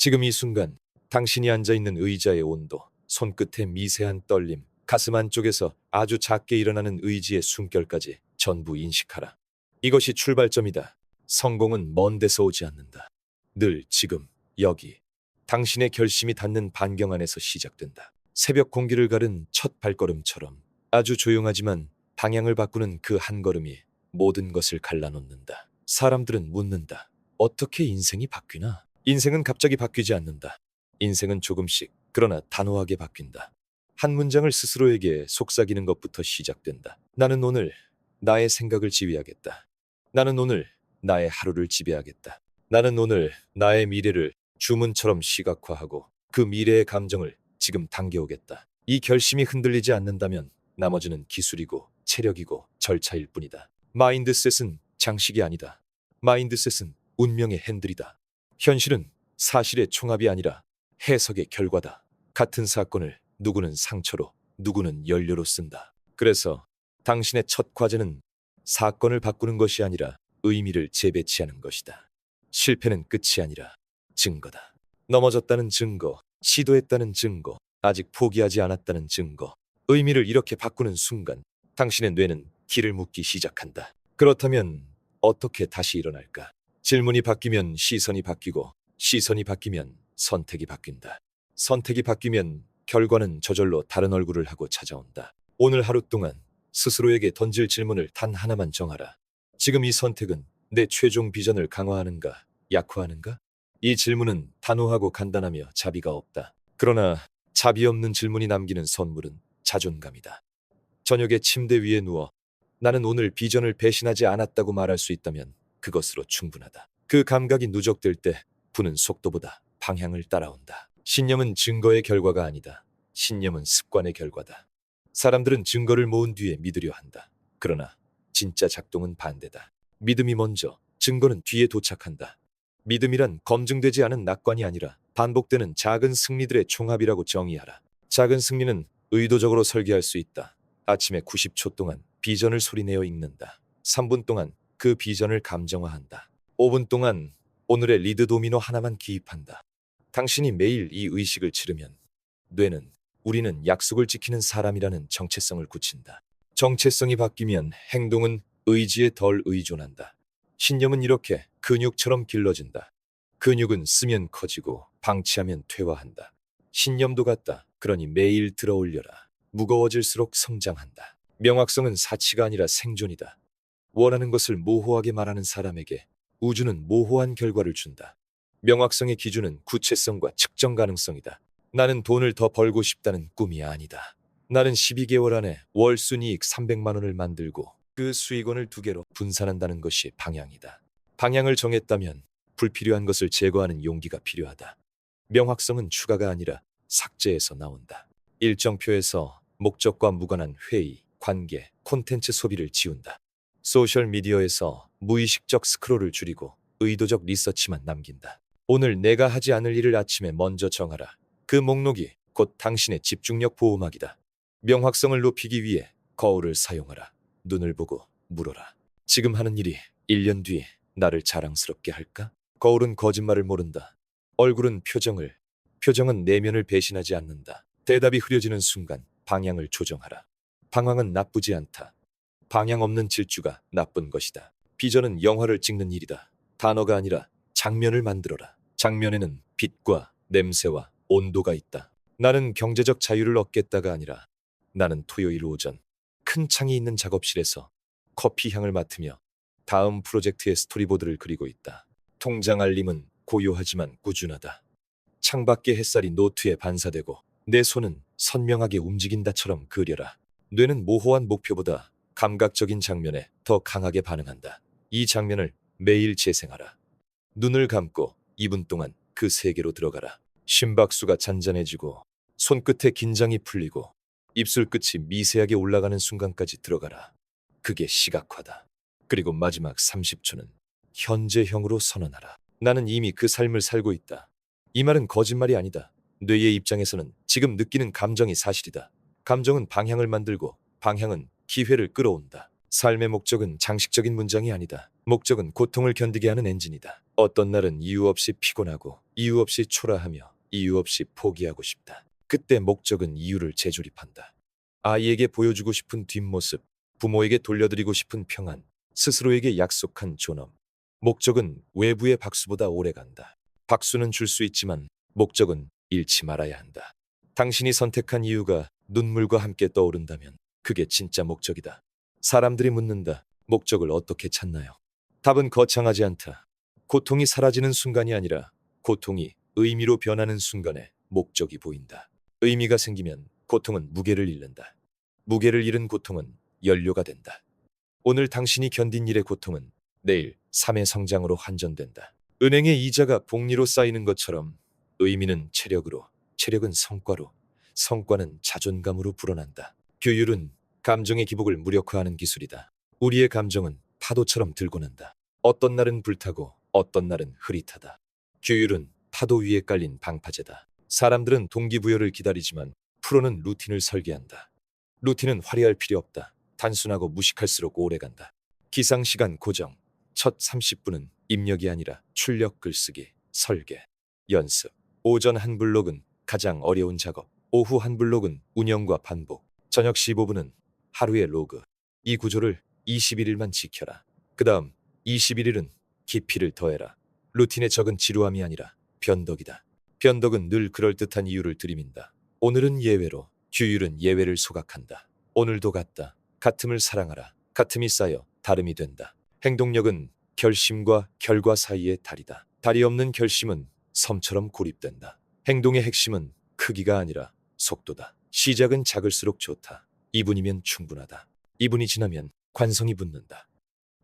지금 이 순간 당신이 앉아있는 의자의 온도, 손끝의 미세한 떨림, 가슴 안쪽에서 아주 작게 일어나는 의지의 숨결까지 전부 인식하라. 이것이 출발점이다. 성공은 먼 데서 오지 않는다. 늘 지금 여기 당신의 결심이 닿는 반경 안에서 시작된다. 새벽 공기를 가른 첫 발걸음처럼 아주 조용하지만 방향을 바꾸는 그 한 걸음이 모든 것을 갈라놓는다. 사람들은 묻는다. 어떻게 인생이 바뀌나? 인생은 갑자기 바뀌지 않는다. 인생은 조금씩, 그러나 단호하게 바뀐다. 한 문장을 스스로에게 속삭이는 것부터 시작된다. 나는 오늘 나의 생각을 지휘하겠다. 나는 오늘 나의 하루를 지배하겠다. 나는 오늘 나의 미래를 주문처럼 시각화하고 그 미래의 감정을 지금 당겨오겠다. 이 결심이 흔들리지 않는다면 나머지는 기술이고 체력이고 절차일 뿐이다. 마인드셋은 장식이 아니다. 마인드셋은 운명의 핸들이다. 현실은 사실의 총합이 아니라 해석의 결과다. 같은 사건을 누구는 상처로, 누구는 연료로 쓴다. 그래서 당신의 첫 과제는 사건을 바꾸는 것이 아니라 의미를 재배치하는 것이다. 실패는 끝이 아니라 증거다. 넘어졌다는 증거, 시도했다는 증거, 아직 포기하지 않았다는 증거. 의미를 이렇게 바꾸는 순간 당신의 뇌는 길을 묻기 시작한다. 그렇다면 어떻게 다시 일어날까? 질문이 바뀌면 시선이 바뀌고, 시선이 바뀌면 선택이 바뀐다. 선택이 바뀌면 결과는 저절로 다른 얼굴을 하고 찾아온다. 오늘 하루 동안 스스로에게 던질 질문을 단 하나만 정하라. 지금 이 선택은 내 최종 비전을 강화하는가, 약화하는가? 이 질문은 단호하고 간단하며 자비가 없다. 그러나 자비 없는 질문이 남기는 선물은 자존감이다. 저녁에 침대 위에 누워 나는 오늘 비전을 배신하지 않았다고 말할 수 있다면 그것으로 충분하다. 그 감각이 누적될 때 부는 속도보다 방향을 따라온다. 신념은 증거의 결과가 아니다. 신념은 습관의 결과다. 사람들은 증거를 모은 뒤에 믿으려 한다. 그러나 진짜 작동은 반대다. 믿음이 먼저, 증거는 뒤에 도착한다. 믿음이란 검증되지 않은 낙관이 아니라 반복되는 작은 승리들의 총합이라고 정의하라. 작은 승리는 의도적으로 설계할 수 있다. 아침에 90초 동안 비전을 소리내어 읽는다. 3분 동안 그 비전을 감정화한다. 5분 동안 오늘의 리드 도미노 하나만 기입한다. 당신이 매일 이 의식을 치르면 뇌는 우리는 약속을 지키는 사람이라는 정체성을 굳힌다. 정체성이 바뀌면 행동은 의지에 덜 의존한다. 신념은 이렇게 근육처럼 길러진다. 근육은 쓰면 커지고 방치하면 퇴화한다. 신념도 같다. 그러니 매일 들어 올려라. 무거워질수록 성장한다. 명확성은 사치가 아니라 생존이다. 원하는 것을 모호하게 말하는 사람에게 우주는 모호한 결과를 준다. 명확성의 기준은 구체성과 측정 가능성이다. 나는 돈을 더 벌고 싶다는 꿈이 아니다. 나는 12개월 안에 월 순이익 300만 원을 만들고 그 수익원을 2개로 분산한다는 것이 방향이다. 방향을 정했다면 불필요한 것을 제거하는 용기가 필요하다. 명확성은 추가가 아니라 삭제에서 나온다. 일정표에서 목적과 무관한 회의, 관계, 콘텐츠 소비를 지운다. 소셜미디어에서 무의식적 스크롤을 줄이고 의도적 리서치만 남긴다. 오늘 내가 하지 않을 일을 아침에 먼저 정하라. 그 목록이 곧 당신의 집중력 보호막이다. 명확성을 높이기 위해 거울을 사용하라. 눈을 보고 물어라. 지금 하는 일이 1년 뒤 나를 자랑스럽게 할까? 거울은 거짓말을 모른다. 얼굴은 표정은 내면을 배신하지 않는다. 대답이 흐려지는 순간 방향을 조정하라. 방황은 나쁘지 않다. 방향 없는 질주가 나쁜 것이다. 비전은 영화를 찍는 일이다. 단어가 아니라 장면을 만들어라. 장면에는 빛과 냄새와 온도가 있다. 나는 경제적 자유를 얻겠다가 아니라 나는 토요일 오전 큰 창이 있는 작업실에서 커피 향을 맡으며 다음 프로젝트의 스토리보드를 그리고 있다. 통장 알림은 고요하지만 꾸준하다. 창밖의 햇살이 노트에 반사되고 내 손은 선명하게 움직인다처럼 그려라. 뇌는 모호한 목표보다 감각적인 장면에 더 강하게 반응한다. 이 장면을 매일 재생하라. 눈을 감고 2분 동안 그 세계로 들어가라. 심박수가 잔잔해지고 손끝에 긴장이 풀리고 입술 끝이 미세하게 올라가는 순간까지 들어가라. 그게 시각화다. 그리고 마지막 30초는 현재형으로 선언하라. 나는 이미 그 삶을 살고 있다. 이 말은 거짓말이 아니다. 뇌의 입장에서는 지금 느끼는 감정이 사실이다. 감정은 방향을 만들고 방향은 기회를 끌어온다. 삶의 목적은 장식적인 문장이 아니다. 목적은 고통을 견디게 하는 엔진이다. 어떤 날은 이유 없이 피곤하고 이유 없이 초라하며 이유 없이 포기하고 싶다. 그때 목적은 이유를 재조립한다. 아이에게 보여주고 싶은 뒷모습, 부모에게 돌려드리고 싶은 평안, 스스로에게 약속한 존엄. 목적은 외부의 박수보다 오래간다. 박수는 줄 수 있지만 목적은 잃지 말아야 한다. 당신이 선택한 이유가 눈물과 함께 떠오른다면 그게 진짜 목적이다. 사람들이 묻는다. 목적을 어떻게 찾나요? 답은 거창하지 않다. 고통이 사라지는 순간이 아니라 고통이 의미로 변하는 순간에 목적이 보인다. 의미가 생기면 고통은 무게를 잃는다. 무게를 잃은 고통은 연료가 된다. 오늘 당신이 견딘 일의 고통은 내일 삶의 성장으로 환전된다. 은행의 이자가 복리로 쌓이는 것처럼 의미는 체력으로, 체력은 성과로, 성과는 자존감으로 불어난다. 규율은 감정의 기복을 무력화하는 기술이다. 우리의 감정은 파도처럼 들고 난다. 어떤 날은 불타고 어떤 날은 흐릿하다. 규율은 파도 위에 깔린 방파제다. 사람들은 동기부여를 기다리지만 프로는 루틴을 설계한다. 루틴은 화려할 필요 없다. 단순하고 무식할수록 오래간다. 기상시간 고정. 첫 30분은 입력이 아니라 출력 글쓰기, 설계, 연습. 오전 한 블록은 가장 어려운 작업. 오후 한 블록은 운영과 반복. 저녁 15분은 하루의 로그. 이 구조를 21일만 지켜라. 그 다음 21일은 깊이를 더해라. 루틴의 적은 지루함이 아니라 변덕이다. 변덕은 늘 그럴듯한 이유를 들이민다. 오늘은 예외로, 규율은 예외를 소각한다. 오늘도 같다. 같음을 사랑하라. 같음이 쌓여 다름이 된다. 행동력은 결심과 결과 사이의 다리다. 다리 없는 결심은 섬처럼 고립된다. 행동의 핵심은 크기가 아니라 속도다. 시작은 작을수록 좋다. 2분이면 충분하다. 2분이 지나면 관성이 붙는다.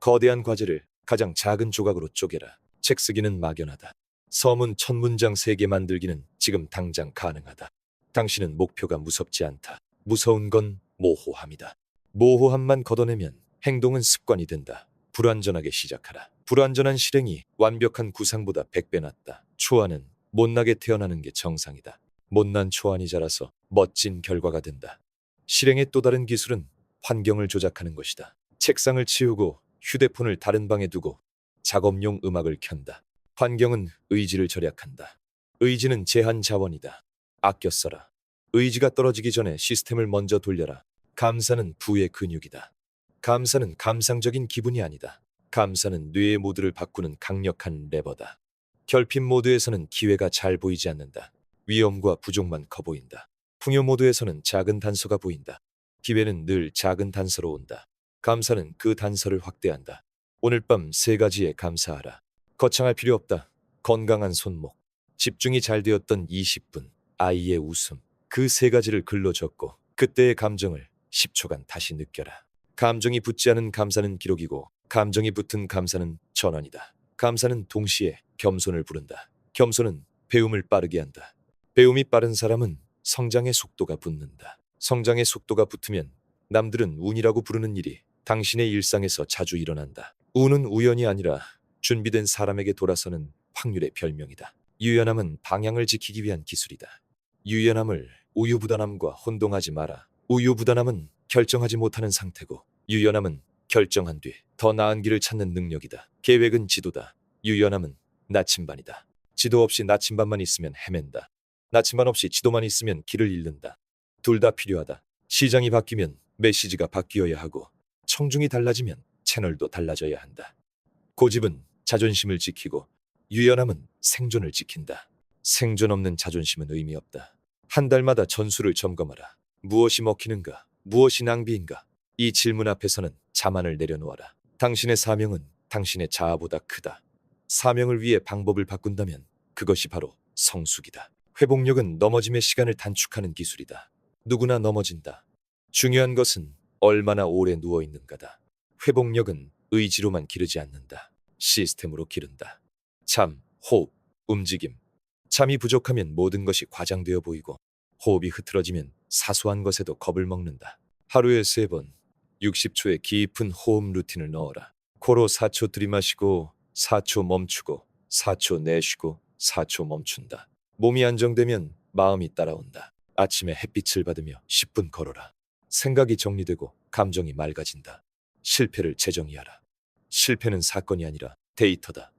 거대한 과제를 가장 작은 조각으로 쪼개라. 책 쓰기는 막연하다. 서문 첫 문장 3개 만들기는 지금 당장 가능하다. 당신은 목표가 무섭지 않다. 무서운 건 모호함이다. 모호함만 걷어내면 행동은 습관이 된다. 불완전하게 시작하라. 불완전한 실행이 완벽한 구상보다 100배 낫다. 초안은 못나게 태어나는 게 정상이다. 못난 초안이 자라서 멋진 결과가 된다. 실행의 또 다른 기술은 환경을 조작하는 것이다. 책상을 치우고 휴대폰을 다른 방에 두고 작업용 음악을 켠다. 환경은 의지를 절약한다. 의지는 제한 자원이다. 아껴 써라. 의지가 떨어지기 전에 시스템을 먼저 돌려라. 감사는 부의 근육이다. 감사는 감상적인 기분이 아니다. 감사는 뇌의 모드를 바꾸는 강력한 레버다. 결핍 모드에서는 기회가 잘 보이지 않는다. 위험과 부족만 커 보인다. 풍요 모드에서는 작은 단서가 보인다. 기회는 늘 작은 단서로 온다. 감사는 그 단서를 확대한다. 오늘 밤 3가지에 감사하라. 거창할 필요 없다. 건강한 손목, 집중이 잘 되었던 20분, 아이의 웃음. 그 3가지를 글로 적고 그때의 감정을 10초간 다시 느껴라. 감정이 붙지 않은 감사는 기록이고 감정이 붙은 감사는 전환이다. 감사는 동시에 겸손을 부른다. 겸손은 배움을 빠르게 한다. 배움이 빠른 사람은 성장의 속도가 붙는다. 성장의 속도가 붙으면 남들은 운이라고 부르는 일이 당신의 일상에서 자주 일어난다. 운은 우연이 아니라 준비된 사람에게 돌아서는 확률의 별명이다. 유연함은 방향을 지키기 위한 기술이다. 유연함을 우유부단함과 혼동하지 마라. 우유부단함은 결정하지 못하는 상태고 유연함은 결정한 뒤 더 나은 길을 찾는 능력이다. 계획은 지도다. 유연함은 나침반이다. 지도 없이 나침반만 있으면 헤맨다. 나침반 없이 지도만 있으면 길을 잃는다. 둘 다 필요하다. 시장이 바뀌면 메시지가 바뀌어야 하고 청중이 달라지면 채널도 달라져야 한다. 고집은 자존심을 지키고 유연함은 생존을 지킨다. 생존 없는 자존심은 의미 없다. 한 달마다 전술을 점검하라. 무엇이 먹히는가? 무엇이 낭비인가? 이 질문 앞에서는 자만을 내려놓아라. 당신의 사명은 당신의 자아보다 크다. 사명을 위해 방법을 바꾼다면 그것이 바로 성숙이다. 회복력은 넘어짐의 시간을 단축하는 기술이다. 누구나 넘어진다. 중요한 것은 얼마나 오래 누워있는가다. 회복력은 의지로만 기르지 않는다. 시스템으로 기른다. 잠, 호흡, 움직임. 잠이 부족하면 모든 것이 과장되어 보이고 호흡이 흐트러지면 사소한 것에도 겁을 먹는다. 하루에 3번 60초의 깊은 호흡 루틴을 넣어라. 코로 4초 들이마시고 4초 멈추고 4초 내쉬고 4초 멈춘다. 몸이 안정되면 마음이 따라온다. 아침에 햇빛을 받으며 10분 걸어라. 생각이 정리되고 감정이 맑아진다. 실패를 재정의하라. 실패는 사건이 아니라 데이터다.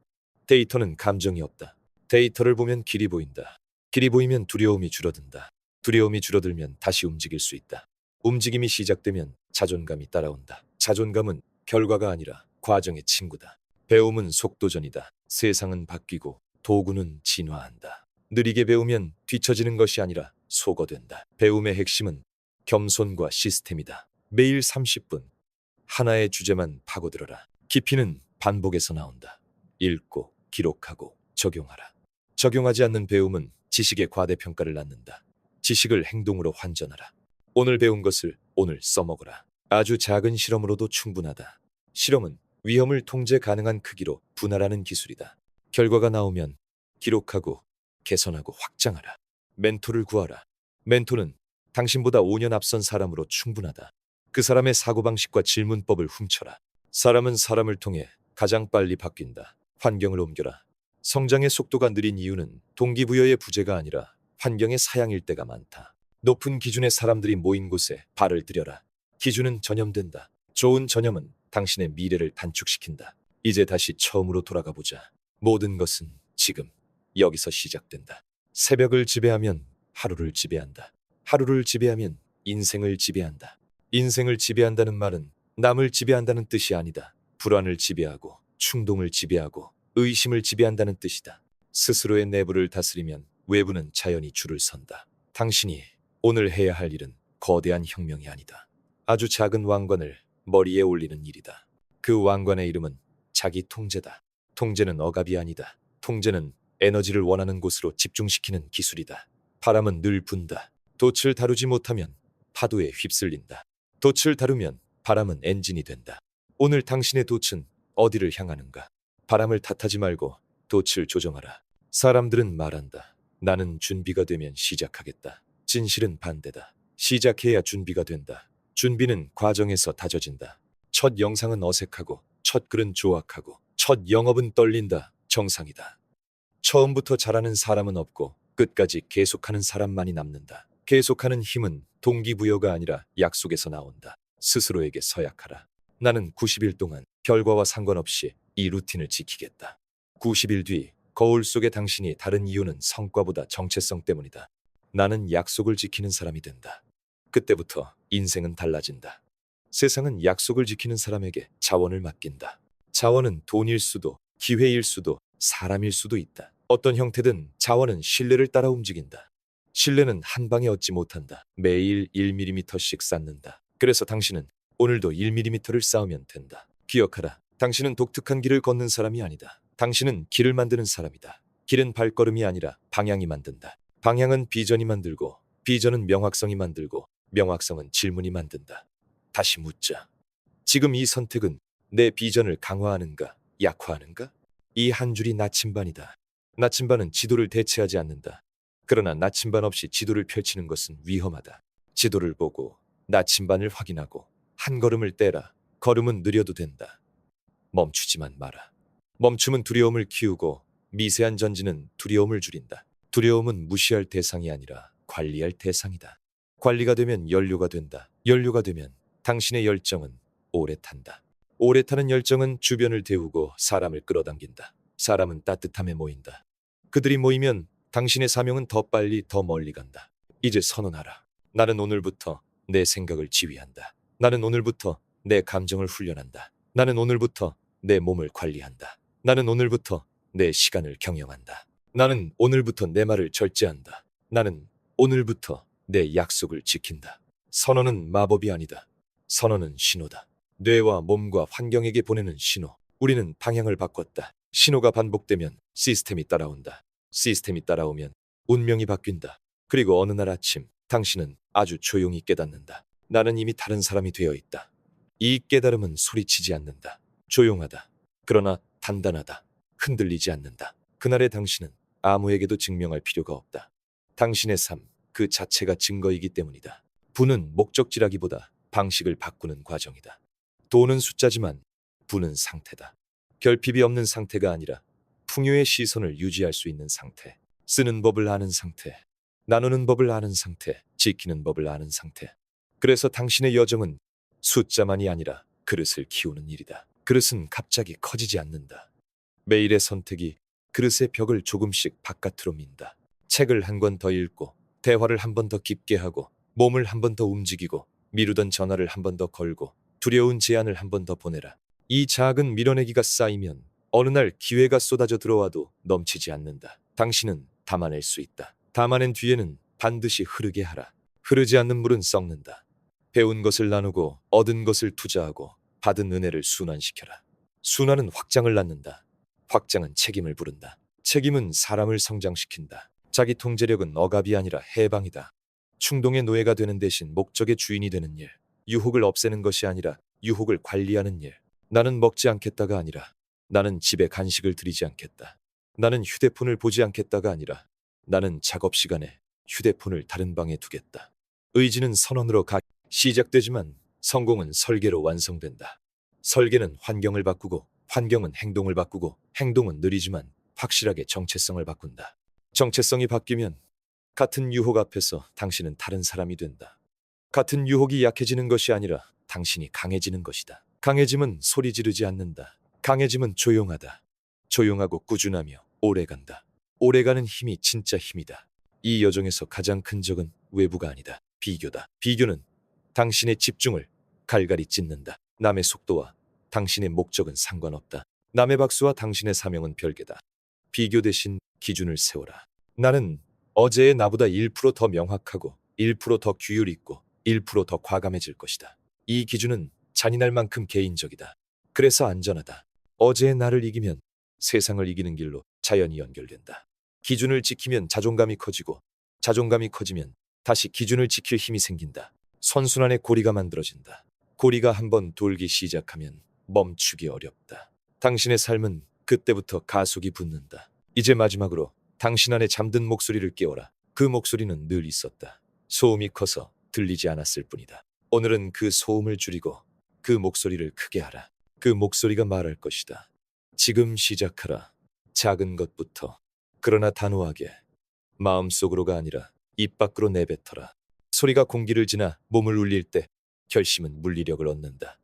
데이터는 감정이 없다. 데이터를 보면 길이 보인다. 길이 보이면 두려움이 줄어든다. 두려움이 줄어들면 다시 움직일 수 있다. 움직임이 시작되면 자존감이 따라온다. 자존감은 결과가 아니라 과정의 친구다. 배움은 속도전이다. 세상은 바뀌고 도구는 진화한다. 느리게 배우면 뒤처지는 것이 아니라 소거된다. 배움의 핵심은 겸손과 시스템이다. 매일 30분 하나의 주제만 파고들어라. 깊이는 반복에서 나온다. 읽고 기록하고 적용하라. 적용하지 않는 배움은 지식의 과대평가를 낳는다. 지식을 행동으로 환전하라. 오늘 배운 것을 오늘 써먹어라. 아주 작은 실험으로도 충분하다. 실험은 위험을 통제 가능한 크기로 분할하는 기술이다. 결과가 나오면 기록하고 개선하고 확장하라. 멘토를 구하라. 멘토는 당신보다 5년 앞선 사람으로 충분하다. 그 사람의 사고방식과 질문법을 훔쳐라. 사람은 사람을 통해 가장 빨리 바뀐다. 환경을 옮겨라. 성장의 속도가 느린 이유는 동기부여의 부재가 아니라 환경의 사양일 때가 많다. 높은 기준의 사람들이 모인 곳에 발을 들여라. 기준은 전염된다. 좋은 전염은 당신의 미래를 단축시킨다. 이제 다시 처음으로 돌아가 보자. 모든 것은 지금 여기서 시작된다. 새벽을 지배하면 하루를 지배한다. 하루를 지배하면 인생을 지배한다. 인생을 지배한다는 말은 남을 지배한다는 뜻이 아니다. 불안을 지배하고 충동을 지배하고 의심을 지배한다는 뜻이다. 스스로의 내부를 다스리면 외부는 자연히 줄을 선다. 당신이 오늘 해야 할 일은 거대한 혁명이 아니다. 아주 작은 왕관을 머리에 올리는 일이다. 그 왕관의 이름은 자기 통제다. 통제는 억압이 아니다. 통제는 에너지를 원하는 곳으로 집중시키는 기술이다. 바람은 늘 분다. 돛을 다루지 못하면 파도에 휩쓸린다. 돛을 다루면 바람은 엔진이 된다. 오늘 당신의 돛은 어디를 향하는가? 바람을 탓하지 말고 돛을 조정하라. 사람들은 말한다. 나는 준비가 되면 시작하겠다. 진실은 반대다. 시작해야 준비가 된다. 준비는 과정에서 다져진다. 첫 영상은 어색하고 첫 글은 조악하고 첫 영업은 떨린다. 정상이다. 처음부터 잘하는 사람은 없고 끝까지 계속하는 사람만이 남는다. 계속하는 힘은 동기부여가 아니라 약속에서 나온다. 스스로에게 서약하라. 나는 90일 동안 결과와 상관없이 이 루틴을 지키겠다. 90일 뒤 거울 속의 당신이 다른 이유는 성과보다 정체성 때문이다. 나는 약속을 지키는 사람이 된다. 그때부터 인생은 달라진다. 세상은 약속을 지키는 사람에게 자원을 맡긴다. 자원은 돈일 수도, 기회일 수도, 사람일 수도 있다. 어떤 형태든 자원은 신뢰를 따라 움직인다. 신뢰는 한 방에 얻지 못한다. 매일 1mm씩 쌓는다. 그래서 당신은 오늘도 1mm를 쌓으면 된다. 기억하라. 당신은 독특한 길을 걷는 사람이 아니다. 당신은 길을 만드는 사람이다. 길은 발걸음이 아니라 방향이 만든다. 방향은 비전이 만들고, 비전은 명확성이 만들고, 명확성은 질문이 만든다. 다시 묻자. 지금 이 선택은 내 비전을 강화하는가, 약화하는가? 이 한 줄이 나침반이다. 나침반은 지도를 대체하지 않는다. 그러나 나침반 없이 지도를 펼치는 것은 위험하다. 지도를 보고 나침반을 확인하고 한 걸음을 떼라. 걸음은 느려도 된다. 멈추지만 마라. 멈춤은 두려움을 키우고 미세한 전진은 두려움을 줄인다. 두려움은 무시할 대상이 아니라 관리할 대상이다. 관리가 되면 연료가 된다. 연료가 되면 당신의 열정은 오래 탄다. 오래 타는 열정은 주변을 데우고 사람을 끌어당긴다. 사람은 따뜻함에 모인다. 그들이 모이면 당신의 사명은 더 빨리 더 멀리 간다. 이제 선언하라. 나는 오늘부터 내 생각을 지휘한다. 나는 오늘부터 내 감정을 훈련한다. 나는 오늘부터 내 몸을 관리한다. 나는 오늘부터 내 시간을 경영한다. 나는 오늘부터 내 말을 절제한다. 나는 오늘부터 내 약속을 지킨다. 선언은 마법이 아니다. 선언은 신호다. 뇌와 몸과 환경에게 보내는 신호. 우리는 방향을 바꿨다. 신호가 반복되면 시스템이 따라온다. 시스템이 따라오면 운명이 바뀐다. 그리고 어느 날 아침 당신은 아주 조용히 깨닫는다. 나는 이미 다른 사람이 되어 있다. 이 깨달음은 소리치지 않는다. 조용하다. 그러나 단단하다. 흔들리지 않는다. 그날의 당신은 아무에게도 증명할 필요가 없다. 당신의 삶 그 자체가 증거이기 때문이다. 부는 목적지라기보다 방식을 바꾸는 과정이다. 도는 숫자지만 부는 상태다. 결핍이 없는 상태가 아니라 풍요의 시선을 유지할 수 있는 상태. 쓰는 법을 아는 상태. 나누는 법을 아는 상태. 지키는 법을 아는 상태. 그래서 당신의 여정은 숫자만이 아니라 그릇을 키우는 일이다. 그릇은 갑자기 커지지 않는다. 매일의 선택이 그릇의 벽을 조금씩 바깥으로 민다. 책을 한 권 더 읽고, 대화를 한 번 더 깊게 하고, 몸을 한 번 더 움직이고, 미루던 전화를 한 번 더 걸고, 두려운 제안을 한 번 더 보내라. 이 작은 밀어내기가 쌓이면 어느 날 기회가 쏟아져 들어와도 넘치지 않는다. 당신은 담아낼 수 있다. 담아낸 뒤에는 반드시 흐르게 하라. 흐르지 않는 물은 썩는다. 배운 것을 나누고 얻은 것을 투자하고 받은 은혜를 순환시켜라. 순환은 확장을 낳는다. 확장은 책임을 부른다. 책임은 사람을 성장시킨다. 자기 통제력은 억압이 아니라 해방이다. 충동의 노예가 되는 대신 목적의 주인이 되는 일. 유혹을 없애는 것이 아니라 유혹을 관리하는 일. 나는 먹지 않겠다가 아니라 나는 집에 간식을 들이지 않겠다. 나는 휴대폰을 보지 않겠다가 아니라 나는 작업 시간에 휴대폰을 다른 방에 두겠다. 의지는 선언으로 시작되지만 성공은 설계로 완성된다. 설계는 환경을 바꾸고 환경은 행동을 바꾸고 행동은 느리지만 확실하게 정체성을 바꾼다. 정체성이 바뀌면 같은 유혹 앞에서 당신은 다른 사람이 된다. 같은 유혹이 약해지는 것이 아니라 당신이 강해지는 것이다. 강해짐은 소리 지르지 않는다. 강해짐은 조용하다. 조용하고 꾸준하며 오래간다. 오래가는 힘이 진짜 힘이다. 이 여정에서 가장 큰 적은 외부가 아니다. 비교다. 비교는 당신의 집중을 갈갈이 찢는다. 남의 속도와 당신의 목적은 상관없다. 남의 박수와 당신의 사명은 별개다. 비교 대신 기준을 세워라. 나는 어제의 나보다 1%더 명확하고 1%더 규율 있고 1%더 과감해질 것이다. 이 기준은 잔인할 만큼 개인적이다. 그래서 안전하다. 어제의 나를 이기면 세상을 이기는 길로 자연히 연결된다. 기준을 지키면 자존감이 커지고 자존감이 커지면 다시 기준을 지킬 힘이 생긴다. 선순환의 고리가 만들어진다. 고리가 한번 돌기 시작하면 멈추기 어렵다. 당신의 삶은 그때부터 가속이 붙는다. 이제 마지막으로 당신 안에 잠든 목소리를 깨워라. 그 목소리는 늘 있었다. 소음이 커서 들리지 않았을 뿐이다. 오늘은 그 소음을 줄이고 그 목소리를 크게 하라. 그 목소리가 말할 것이다. 지금 시작하라. 작은 것부터. 그러나 단호하게. 마음속으로가 아니라 입 밖으로 내뱉어라. 소리가 공기를 지나 몸을 울릴 때 결심은 물리력을 얻는다.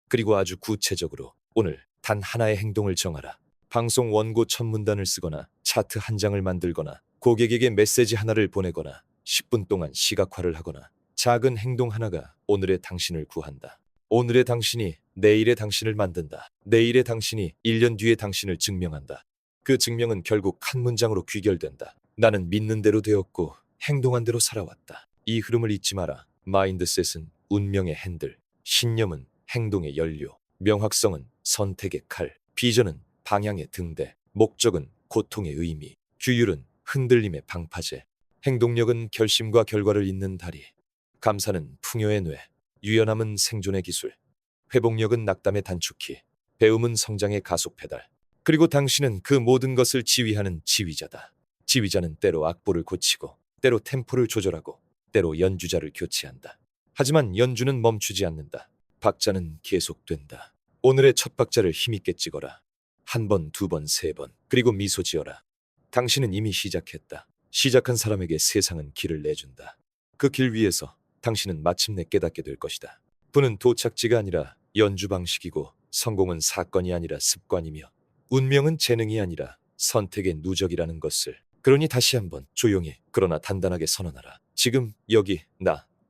그리고 아주 구체적으로 오늘 단 하나의 행동을 정하라. 방송 원고 첫 문단을 쓰거나 차트 한 장을 만들거나 고객에게 메시지 하나를 보내거나 10분 동안 시각화를 하거나 작은 행동 하나가 오늘의 당신을 구한다. 오늘의 당신이 내일의 당신을 만든다. 내일의 당신이 1년 뒤의 당신을 증명한다. 그 증명은 결국 한 문장으로 귀결된다. 나는 믿는 대로 되었고 행동한 대로 살아왔다. 이 흐름을 잊지 마라. 마인드셋은 운명의 핸들, 신념은 행동의 연료, 명확성은 선택의 칼, 비전은 방향의 등대, 목적은 고통의 의미, 규율은 흔들림의 방파제, 행동력은 결심과 결과를 잇는 다리, 감사는 풍요의 뇌, 유연함은 생존의 기술, 회복력은 낙담의 단축키, 배움은 성장의 가속 페달. 그리고 당신은 그 모든 것을 지휘하는 지휘자다. 지휘자는 때로 악보를 고치고 때로 템포를 조절하고 때로 연주자를 교체한다. 하지만 연주는 멈추지 않는다. 박자는 계속된다. 오늘의 첫 박자를 힘있게 찍어라. 한 번, 두 번, 세 번. 그리고 미소 지어라. 당신은 이미 시작했다. 시작한 사람에게 세상은 길을 내준다. 그 길 위에서 당신은 마침내 깨닫게 될 것이다. 부는 도착지가 아니라 연주 방식이고 성공은 사건이 아니라 습관이며 운명은 재능이 아니라 선택의 누적이라는 것을. 그러니 다시 한번 조용히 그러나 단단하게 선언하라. 지금 여기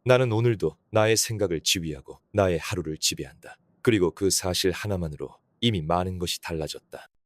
나는 오늘도 나의 생각을 지휘하고 나의 하루를 지배한다. 그리고 그 사실 하나만으로 이미 많은 것이 달라졌다.